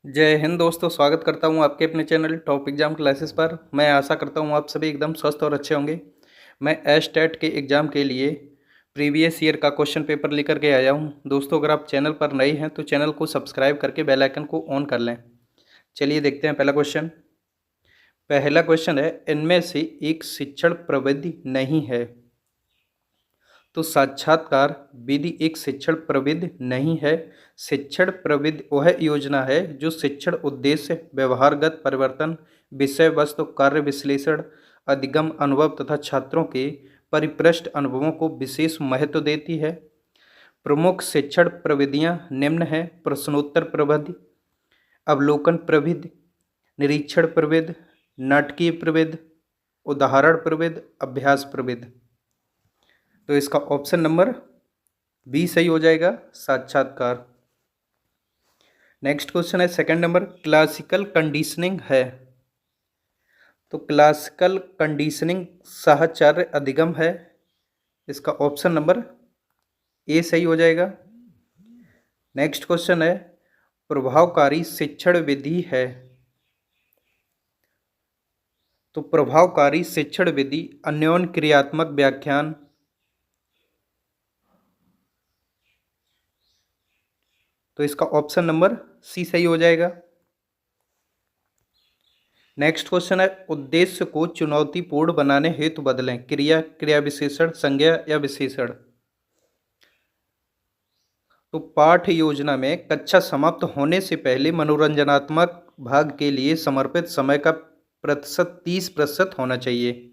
जय हिंद दोस्तों, स्वागत करता हूं आपके अपने चैनल टॉप एग्जाम क्लासेस पर। मैं आशा करता हूं आप सभी एकदम स्वस्थ और अच्छे होंगे। मैं एस्टेट के एग्ज़ाम के लिए प्रीवियस ईयर का क्वेश्चन पेपर लेकर के आया हूं। दोस्तों, अगर आप चैनल पर नए हैं तो चैनल को सब्सक्राइब करके बेल आइकन को ऑन कर लें। चलिए देखते हैं पहला क्वेश्चन। पहला क्वेश्चन है, इनमें से एक शिक्षण प्रविधि नहीं है। तो साक्षात्कार विधि एक शिक्षण प्रविधि नहीं है। शिक्षण प्रविधि वह योजना है जो शिक्षण उद्देश्य, व्यवहारगत परिवर्तन, विषय वस्तु, कार्य विश्लेषण, अधिगम अनुभव तथा छात्रों के परिपृष्ठ अनुभवों को विशेष महत्व देती है। प्रमुख शिक्षण प्रविधियां निम्न हैं: प्रश्नोत्तर प्रविधि, अवलोकन प्रविधि, निरीक्षण प्रविधि, नाटकीय प्रविधि, उदाहरण प्रविधि, अभ्यास प्रविधि। तो इसका ऑप्शन नंबर बी सही हो जाएगा, साक्षात्कार। नेक्स्ट क्वेश्चन है सेकंड नंबर, क्लासिकल कंडीशनिंग है। तो क्लासिकल कंडीशनिंग साहचर्य अधिगम है। इसका ऑप्शन नंबर ए सही हो जाएगा। नेक्स्ट क्वेश्चन है, प्रभावकारी शिक्षण विधि है। तो प्रभावकारी शिक्षण विधि अन्योन्य क्रियात्मक व्याख्यान, तो इसका ऑप्शन नंबर सी सही हो जाएगा। नेक्स्ट क्वेश्चन है, उद्देश्य को चुनौतीपूर्ण बनाने हेतु बदलें। क्रिया, क्रिया विशेषण, संज्ञा या विशेषण। तो पाठ्य योजना में कक्षा समाप्त होने से पहले मनोरंजनात्मक भाग के लिए समर्पित समय का प्रतिशत 30% होना चाहिए।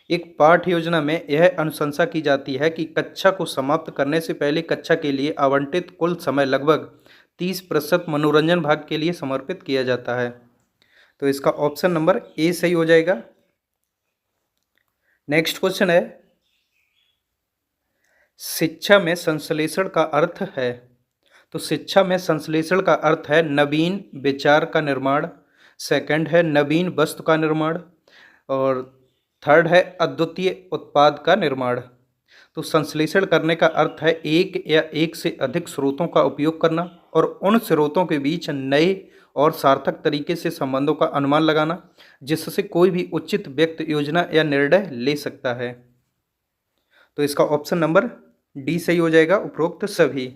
एक पाठ्य योजना में यह अनुशंसा की जाती है कि कक्षा को समाप्त करने से पहले कक्षा के लिए आवंटित कुल समय लगभग 30% मनोरंजन भाग के लिए समर्पित किया जाता है। तो इसका ऑप्शन नंबर ए सही हो जाएगा। नेक्स्ट क्वेश्चन है, शिक्षा में संश्लेषण का अर्थ है। तो शिक्षा में संश्लेषण का अर्थ है नवीन विचार का निर्माण, सेकंड है नवीन वस्तु का निर्माण, और थर्ड है अद्वितीय उत्पाद का निर्माण। तो संश्लेषण करने का अर्थ है एक या एक से अधिक स्रोतों का उपयोग करना और उन स्रोतों के बीच नए और सार्थक तरीके से संबंधों का अनुमान लगाना, जिससे कोई भी उचित व्यक्ति योजना या निर्णय ले सकता है। तो इसका ऑप्शन नंबर डी सही हो जाएगा, उपरोक्त सभी।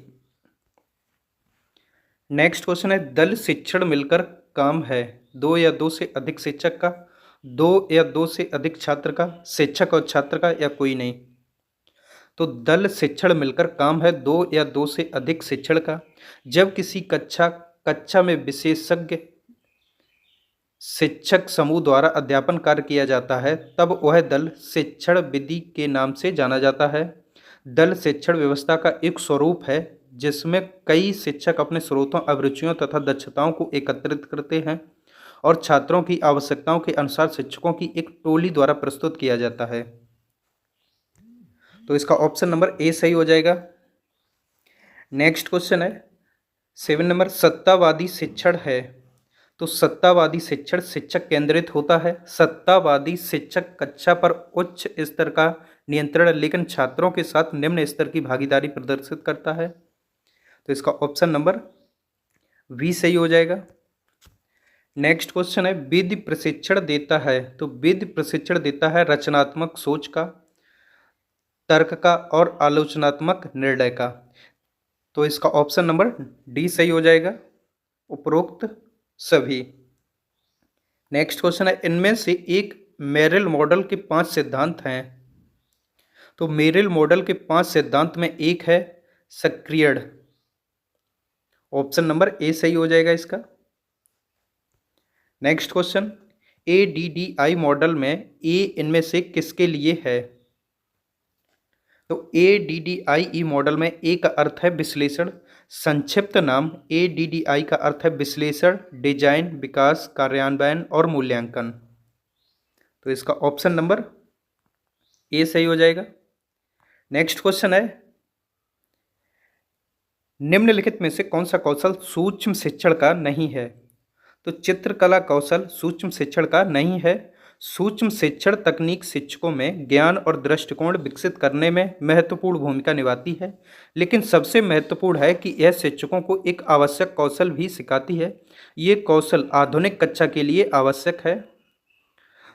नेक्स्ट क्वेश्चन है, दल शिक्षण मिलकर काम है। दो या दो से अधिक शिक्षक का, दो या दो से अधिक छात्र का, शिक्षक और छात्र का, या कोई नहीं। तो दल शिक्षण मिलकर काम है दो या दो से अधिक शिक्षण का। जब किसी कक्षा में विशेषज्ञ शिक्षक समूह द्वारा अध्यापन कार्य किया जाता है, तब वह दल शिक्षण विधि के नाम से जाना जाता है। दल शिक्षण व्यवस्था का एक स्वरूप है जिसमें कई शिक्षक अपने स्रोतों, अभिरुचियों तथा दक्षताओं को एकत्रित करते हैं और छात्रों की आवश्यकताओं के अनुसार शिक्षकों की एक टोली द्वारा प्रस्तुत किया जाता है। तो इसका ऑप्शन नंबर ए सही हो जाएगा। नेक्स्ट क्वेश्चन है 7 नंबर, सत्तावादी शिक्षण है। तो सत्तावादी शिक्षण शिक्षक केंद्रित होता है। सत्तावादी शिक्षक कक्षा पर उच्च स्तर का नियंत्रण लेकिन छात्रों के साथ निम्न स्तर की भागीदारी प्रदर्शित करता है। तो इसका ऑप्शन नंबर बी सही हो जाएगा। नेक्स्ट क्वेश्चन है, विधि प्रशिक्षण देता है। तो विधि प्रशिक्षण देता है रचनात्मक सोच का, तर्क का और आलोचनात्मक निर्णय का। तो इसका ऑप्शन नंबर डी सही हो जाएगा, उपरोक्त सभी। नेक्स्ट क्वेश्चन है, इनमें से एक मेरिल मॉडल के 5 सिद्धांत हैं। तो मेरिल मॉडल के 5 सिद्धांत में एक है सक्रियण। ऑप्शन नंबर ए सही हो जाएगा इसका। नेक्स्ट क्वेश्चन, ADDI मॉडल में ए इनमें से किसके लिए है। तो ADDIE मॉडल में ए का अर्थ है विश्लेषण। संक्षिप्त नाम ADDI का अर्थ है विश्लेषण, डिजाइन, विकास, कार्यान्वयन और मूल्यांकन। तो इसका ऑप्शन नंबर ए सही हो जाएगा। नेक्स्ट क्वेश्चन है, निम्नलिखित में से कौन सा कौशल सूक्ष्म शिक्षण का नहीं है। तो चित्रकला कौशल सूक्ष्म शिक्षण का नहीं है। सूक्ष्म शिक्षण तकनीक शिक्षकों में ज्ञान और दृष्टिकोण विकसित करने में महत्वपूर्ण भूमिका निभाती है, लेकिन सबसे महत्वपूर्ण है कि यह शिक्षकों को एक आवश्यक कौशल भी सिखाती है। ये कौशल आधुनिक कक्षा के लिए आवश्यक है।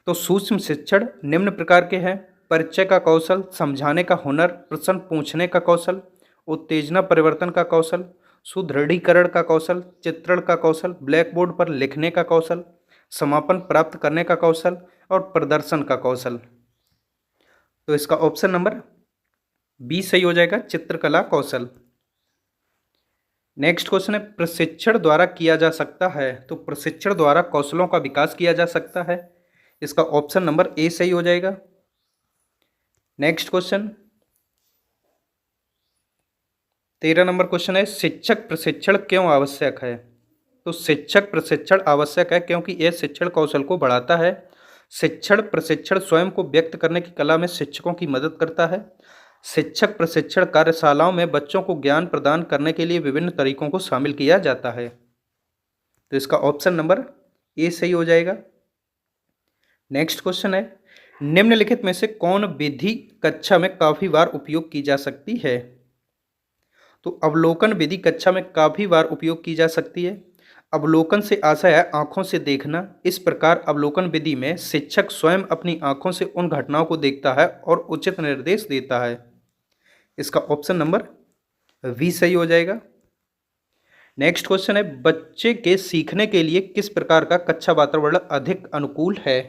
तो सूक्ष्म शिक्षण निम्न प्रकार के हैं: परिचय का कौशल, समझाने का हुनर, प्रश्न पूछने का कौशल, उत्तेजना परिवर्तन का कौशल, सुदृढ़ीकरण का कौशल, चित्रण का कौशल, ब्लैक बोर्ड पर लिखने का कौशल, समापन प्राप्त करने का कौशल और प्रदर्शन का कौशल। तो इसका ऑप्शन नंबर बी सही हो जाएगा, चित्रकला कौशल। नेक्स्ट क्वेश्चन है, प्रशिक्षण द्वारा किया जा सकता है। तो प्रशिक्षण द्वारा कौशलों का विकास किया जा सकता है। इसका ऑप्शन नंबर ए सही हो जाएगा। नेक्स्ट क्वेश्चन 13 नंबर क्वेश्चन है, शिक्षक प्रशिक्षण क्यों आवश्यक है। तो शिक्षक प्रशिक्षण आवश्यक है क्योंकि यह शिक्षण कौशल को बढ़ाता है। शिक्षण प्रशिक्षण स्वयं को व्यक्त करने की कला में शिक्षकों की मदद करता है। शिक्षक प्रशिक्षण कार्यशालाओं में बच्चों को ज्ञान प्रदान करने के लिए विभिन्न तरीकों को शामिल किया जाता है। तो इसका ऑप्शन नंबर ए सही हो जाएगा। नेक्स्ट क्वेश्चन है, निम्नलिखित में से कौन विधि कक्षा में काफी बार उपयोग की जा सकती है। तो अवलोकन विधि कक्षा में काफी बार उपयोग की जा सकती है। अवलोकन से आशय है आंखों से देखना। इस प्रकार अवलोकन विधि में शिक्षक स्वयं अपनी आंखों से उन घटनाओं को देखता है और उचित निर्देश देता है। इसका ऑप्शन नंबर वी सही हो जाएगा। नेक्स्ट क्वेश्चन है, बच्चे के सीखने के लिए किस प्रकार का कक्षा वातावरण अधिक अनुकूल है।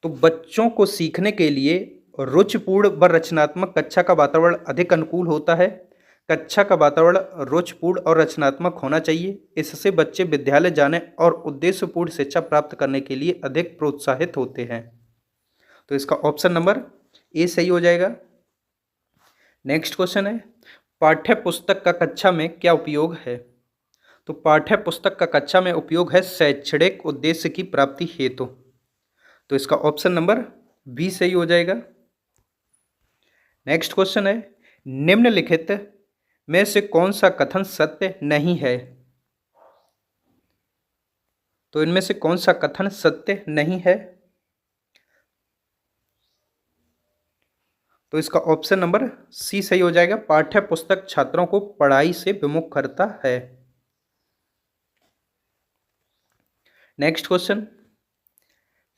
तो बच्चों को सीखने के लिए रुचिपूर्ण व रचनात्मक कक्षा का वातावरण अधिक अनुकूल होता है। कक्षा का वातावरण रुचिपूर्ण और रचनात्मक होना चाहिए। इससे बच्चे विद्यालय जाने और उद्देश्यपूर्ण शिक्षा प्राप्त करने के लिए अधिक प्रोत्साहित होते हैं। तो इसका ऑप्शन नंबर ए सही हो जाएगा। नेक्स्ट क्वेश्चन है, पाठ्य पुस्तक का कक्षा में क्या उपयोग है। तो पाठ्य पुस्तक का कक्षा में उपयोग है शैक्षणिक उद्देश्य की प्राप्ति हेतु। तो इसका ऑप्शन नंबर बी सही हो जाएगा। नेक्स्ट क्वेश्चन है, निम्नलिखित में से कौन सा कथन सत्य नहीं है। तो इनमें से कौन सा कथन सत्य नहीं है। तो इसका ऑप्शन नंबर सी सही हो जाएगा। पाठ्य पुस्तक छात्रों को पढ़ाई से विमुख करता है। नेक्स्ट क्वेश्चन,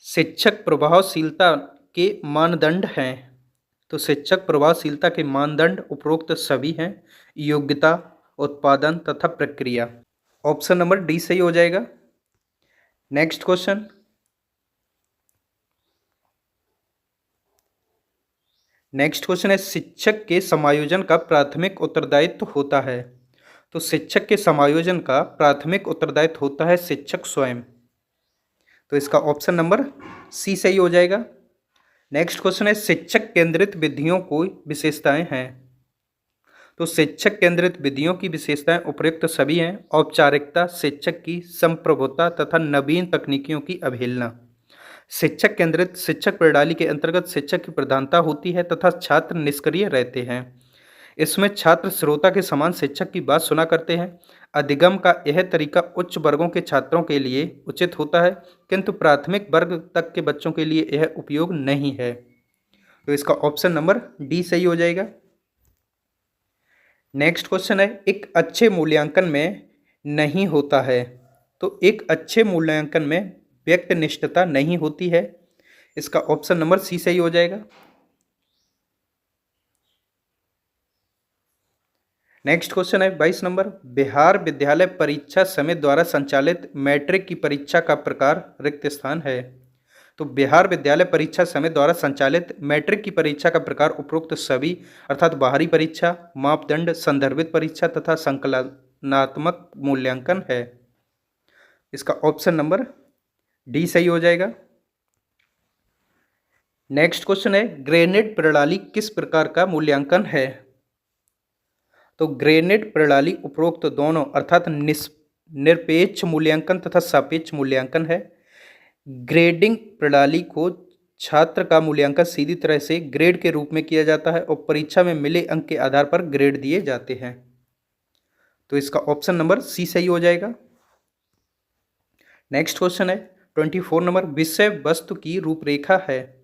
शिक्षक प्रभावशीलता के मानदंड हैं। तो शिक्षक प्रभावशीलता के मानदंड उपरोक्त सभी हैं: योग्यता, उत्पादन तथा प्रक्रिया। ऑप्शन नंबर डी सही हो जाएगा। नेक्स्ट क्वेश्चन, है शिक्षक के समायोजन का प्राथमिक उत्तरदायित्व होता है। तो शिक्षक के समायोजन का प्राथमिक उत्तरदायित्व होता है शिक्षक स्वयं। तो इसका ऑप्शन नंबर सी सही हो जाएगा। नेक्स्ट क्वेश्चन है, शिक्षक केंद्रित विधियों को विशेषताएं हैं। तो शिक्षक केंद्रित विधियों की विशेषताएं उपयुक्त सभी हैं: औपचारिकता, शिक्षक की संप्रभुता तथा नवीन तकनीकियों की अवहेलना। शिक्षक केंद्रित शिक्षक प्रणाली के अंतर्गत शिक्षक की प्रधानता होती है तथा छात्र निष्क्रिय रहते हैं। इसमें छात्र श्रोता के समान शिक्षक की बात सुना करते हैं। अधिगम का यह तरीका उच्च वर्गों के छात्रों के लिए उचित होता है, किंतु प्राथमिक वर्ग तक के बच्चों के लिए यह उपयोग नहीं है। तो इसका ऑप्शन नंबर डी सही हो जाएगा। नेक्स्ट क्वेश्चन है, एक अच्छे मूल्यांकन में नहीं होता है। तो एक अच्छे मूल्यांकन में व्यक्तिनिष्ठता नहीं होती है। इसका ऑप्शन नंबर सी सही हो जाएगा। नेक्स्ट क्वेश्चन है 22 नंबर, बिहार विद्यालय परीक्षा समिति द्वारा संचालित मैट्रिक की परीक्षा का प्रकार रिक्त स्थान है। तो बिहार विद्यालय परीक्षा समिति द्वारा संचालित मैट्रिक की परीक्षा का प्रकार उपरोक्त सभी अर्थात बाहरी परीक्षा, मापदंड, संदर्भित परीक्षा तथा संकलनात्मक मूल्यांकन है। इसका ऑप्शन नंबर डी सही हो जाएगा। नेक्स्ट क्वेश्चन है, ग्रेनेड प्रणाली किस प्रकार का मूल्यांकन है। तो ग्रेनेड प्रणाली उपरोक्त दोनों अर्थात निरपेक्ष मूल्यांकन तथा सापेक्ष मूल्यांकन है। ग्रेडिंग प्रणाली को छात्र का मूल्यांकन सीधी तरह से ग्रेड के रूप में किया जाता है और परीक्षा में मिले अंक के आधार पर ग्रेड दिए जाते हैं। तो इसका ऑप्शन नंबर सी सही हो जाएगा। नेक्स्ट क्वेश्चन है, 24 नंबर विषय वस्तु की रूपरेखा है।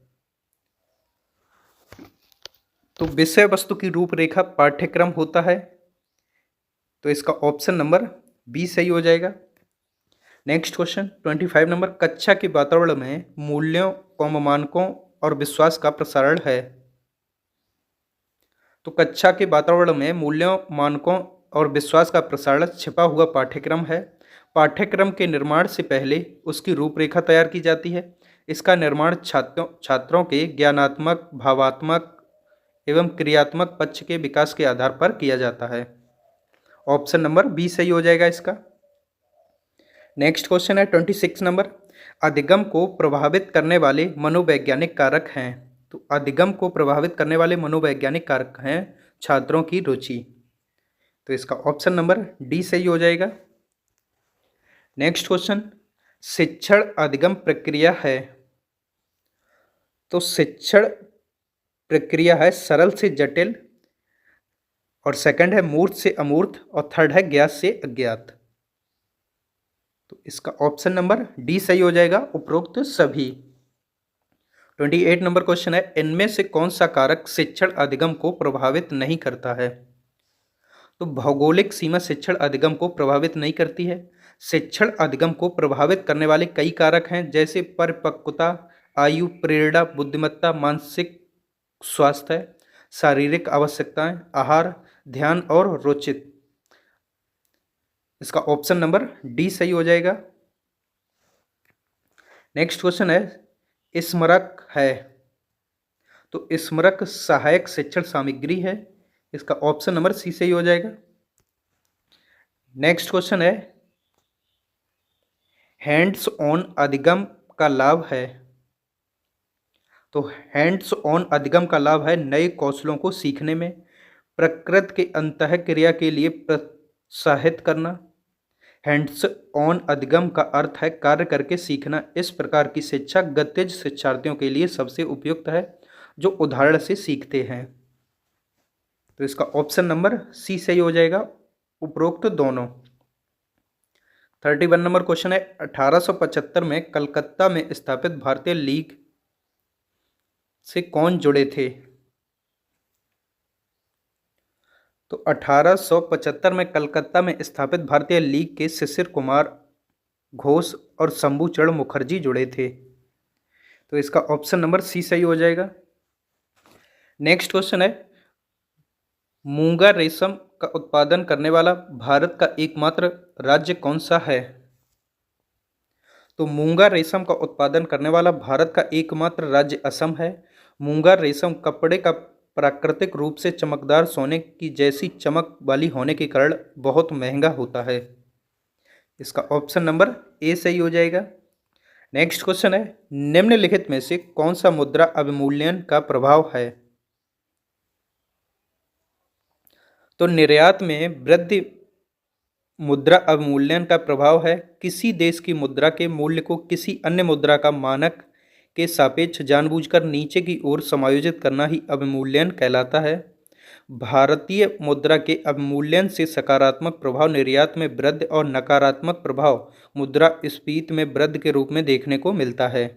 तो विषय वस्तु की रूपरेखा पाठ्यक्रम होता है, तो इसका ऑप्शन नंबर बी सही हो जाएगा। नेक्स्ट क्वेश्चन 25 नंबर कक्षा के वातावरण में मूल्यों मानकों और विश्वास का प्रसारण है। तो कक्षा के वातावरण में मूल्यों मानकों और विश्वास का प्रसारण छिपा हुआ पाठ्यक्रम है। पाठ्यक्रम के निर्माण से पहले उसकी रूपरेखा तैयार की जाती है। इसका निर्माण छात्रों के ज्ञानात्मक, भावात्मक एवं क्रियात्मक पक्ष के विकास के आधार पर किया जाता है। ऑप्शन नंबर बी सही हो जाएगा इसका। नेक्स्ट क्वेश्चन है 26 नंबर अधिगम को प्रभावित करने वाले मनोवैज्ञानिक कारक हैं। तो अधिगम को प्रभावित करने वाले मनोवैज्ञानिक कारक हैं छात्रों की रुचि, तो इसका ऑप्शन नंबर डी सही हो जाएगा। नेक्स्ट क्वेश्चन शिक्षण अधिगम प्रक्रिया है। तो शिक्षण प्रक्रिया है सरल से जटिल, और सेकंड है मूर्त से अमूर्त, और थर्ड है ज्ञात से अज्ञात। तो इसका ऑप्शन नंबर डी सही हो जाएगा उपरोक्त सभी। 28 नंबर क्वेश्चन है इनमें से कौन सा कारक शिक्षण अधिगम को प्रभावित नहीं करता है। तो भौगोलिक सीमा शिक्षण अधिगम को प्रभावित नहीं करती है। शिक्षण अधिगम को प्रभावित करने वाले कई कारक हैं, जैसे परिपक्वता, आयु, प्रेरणा, बुद्धिमत्ता, मानसिक स्वास्थ्य, शारीरिक आवश्यकताएं, आहार, ध्यान और रोचित। इसका ऑप्शन नंबर डी सही हो जाएगा। नेक्स्ट क्वेश्चन है स्मारक है। तो स्मारक सहायक शिक्षण सामग्री है, इसका ऑप्शन नंबर सी सही हो जाएगा। नेक्स्ट क्वेश्चन है हैंड्स ऑन अधिगम का लाभ है। तो हैंड्स ऑन अधिगम का लाभ है नए कौशलों को सीखने में, प्रकृति के अंतःक्रिया के लिए प्रोत्साहित करना। हैंड्स ऑन अधिगम का अर्थ है कार्य करके सीखना। इस प्रकार की शिक्षा गतिज शिक्षार्थियों के लिए सबसे उपयुक्त है जो उदाहरण से सीखते हैं। तो इसका ऑप्शन नंबर सी सही हो जाएगा उपरोक्त दोनों। 31 नंबर क्वेश्चन है 1875 में कलकत्ता में स्थापित भारतीय लीग से कौन जुड़े थे। तो 1875 में कलकत्ता में स्थापित भारतीय लीग के शिशिर कुमार घोष और शंभूचरण मुखर्जी जुड़े थे। तो इसका ऑप्शन नंबर सी सही हो जाएगा। नेक्स्ट क्वेश्चन है मूंगा रेशम का उत्पादन करने वाला भारत का एकमात्र राज्य कौन सा है। तो मूंगा रेशम का उत्पादन करने वाला भारत का एकमात्र राज्य असम है। मूंगा रेशम कपड़े का प्राकृतिक रूप से चमकदार सोने की जैसी चमक वाली होने के कारण बहुत महंगा होता है। इसका ऑप्शन नंबर ए सही हो जाएगा। नेक्स्ट क्वेश्चन है निम्नलिखित में से कौन सा मुद्रा अवमूल्यन का प्रभाव है। तो निर्यात में वृद्धि मुद्रा अवमूल्यन का प्रभाव है। किसी देश की मुद्रा के मूल्य को किसी अन्य मुद्रा का मानक के सापेक्ष जानबूझकर नीचे की ओर समायोजित करना ही अवमूल्यन कहलाता है। भारतीय मुद्रा के अवमूल्यन से सकारात्मक प्रभाव निर्यात में वृद्धि और नकारात्मक प्रभाव मुद्रास्फीति में वृद्धि के रूप में देखने को मिलता है।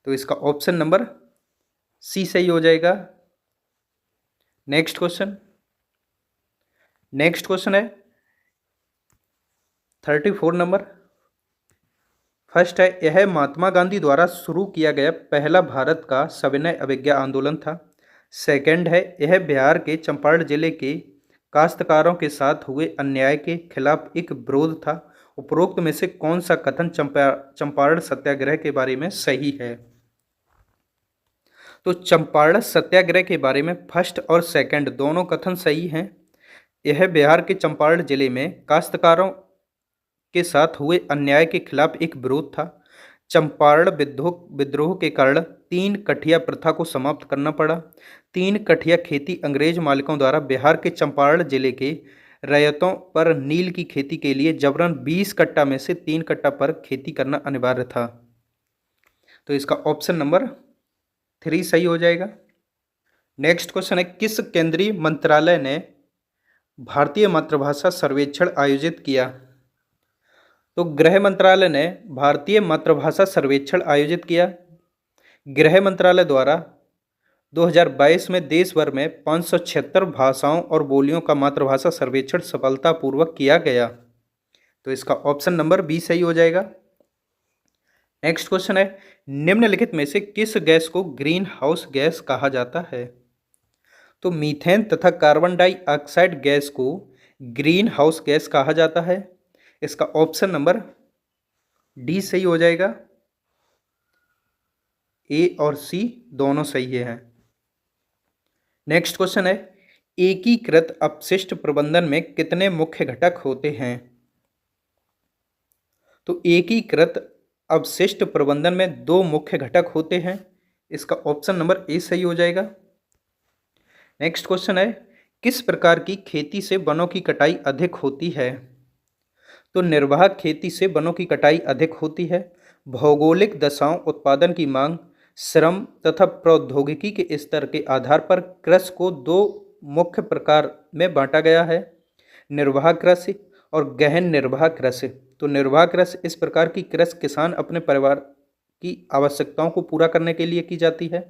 तो इसका ऑप्शन नंबर सी सही हो जाएगा। नेक्स्ट क्वेश्चन है 34 नंबर। फर्स्ट है यह महात्मा गांधी द्वारा शुरू किया गया पहला भारत का सविनय अवज्ञा आंदोलन था। सेकंड है यह बिहार के चंपारण जिले के काश्तकारों के साथ हुए अन्याय के खिलाफ एक विरोध था। उपरोक्त में से कौन सा कथन चंपारण सत्याग्रह के बारे में सही है। तो चंपारण सत्याग्रह के बारे में फर्स्ट और सेकंड दोनों कथन सही हैं। यह बिहार के चंपारण जिले में काश्तकारों के साथ हुए अन्याय के खिलाफ एक विरोध था। चंपारण विद्रोह के कारण 3 कठिया प्रथा को समाप्त करना पड़ा। 3 कठिया खेती अंग्रेज मालिकों द्वारा बिहार के चंपारण जिले के रैयतों पर नील की खेती के लिए जबरन 20 कट्टा में से 3 कट्टा पर खेती करना अनिवार्य था। तो इसका ऑप्शन नंबर 3 सही हो जाएगा। नेक्स्ट क्वेश्चन है किस केंद्रीय मंत्रालय ने भारतीय मातृभाषा सर्वेक्षण आयोजित किया। तो गृह मंत्रालय ने भारतीय मातृभाषा सर्वेक्षण आयोजित किया। गृह मंत्रालय द्वारा 2022 में देश भर में 576 भाषाओं और बोलियों का मातृभाषा सर्वेक्षण सफलतापूर्वक किया गया। तो इसका ऑप्शन नंबर बी सही हो जाएगा। नेक्स्ट क्वेश्चन है, निम्नलिखित में से किस गैस को ग्रीन हाउस गैस कहा जाता है? तो मीथेन तथा कार्बन डाइऑक्साइड गैस को ग्रीन हाउस गैस कहा जाता है। इसका ऑप्शन नंबर डी सही हो जाएगा। ए और सी दोनों सही हैं। नेक्स्ट क्वेश्चन है, एकीकृत अपशिष्ट प्रबंधन में कितने मुख्य घटक होते हैं? तो एकीकृत अपशिष्ट प्रबंधन में 2 मुख्य घटक होते हैं। इसका ऑप्शन नंबर ए सही हो जाएगा। नेक्स्ट क्वेश्चन है, किस प्रकार की खेती से वनों की कटाई अधिक होती है? तो निर्वाह खेती से वनों की कटाई अधिक होती है। भौगोलिक दशाओं, उत्पादन की मांग, श्रम तथा प्रौद्योगिकी के स्तर के आधार पर कृषि को 2 मुख्य प्रकार में बांटा गया है, निर्वाह कृषि और गहन निर्वाह कृषि। तो निर्वाह कृषि इस प्रकार की कृषि किसान अपने परिवार की आवश्यकताओं को पूरा करने के लिए की जाती है,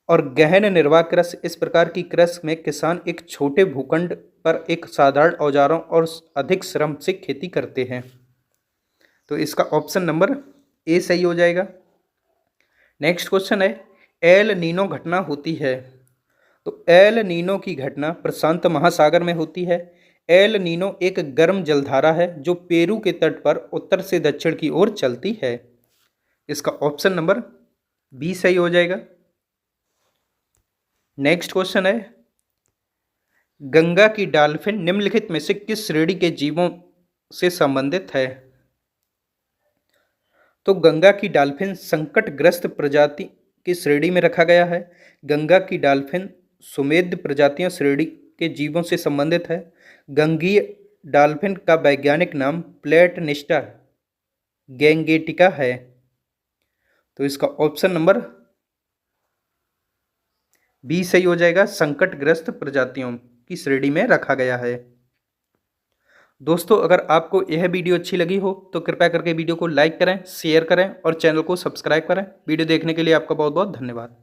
और गहन निर्वाह कृषि इस प्रकार की कृषि में किसान एक छोटे भूखंड पर एक साधारण औजारों और अधिक श्रम से खेती करते हैं। तो इसका ऑप्शन नंबर ए सही हो जाएगा। नेक्स्ट क्वेश्चन है, एल नीनो घटना होती है। तो एल नीनो की घटना प्रशांत महासागर में होती है। एल नीनो एक गर्म जलधारा है जो पेरू के तट पर उत्तर से दक्षिण की ओर चलती है। इसका ऑप्शन नंबर बी सही हो जाएगा। नेक्स्ट क्वेश्चन है, गंगा की डॉल्फिन निम्नलिखित में से किस श्रेणी के जीवों से संबंधित है? तो गंगा की डॉल्फिन संकटग्रस्त प्रजाति की श्रेणी में रखा गया है। गंगा की डॉल्फिन सुमेध प्रजातियों श्रेणी के जीवों से संबंधित है। गंगीय डॉल्फिन का वैज्ञानिक नाम प्लेटनिस्टा गैंगेटिका है। तो इसका ऑप्शन नंबर बी सही हो जाएगा, संकटग्रस्त प्रजातियों की श्रेणी में रखा गया है। दोस्तों, अगर आपको यह वीडियो अच्छी लगी हो तो कृपया करके वीडियो को लाइक करें, शेयर करें और चैनल को सब्सक्राइब करें। वीडियो देखने के लिए आपका बहुत बहुत धन्यवाद।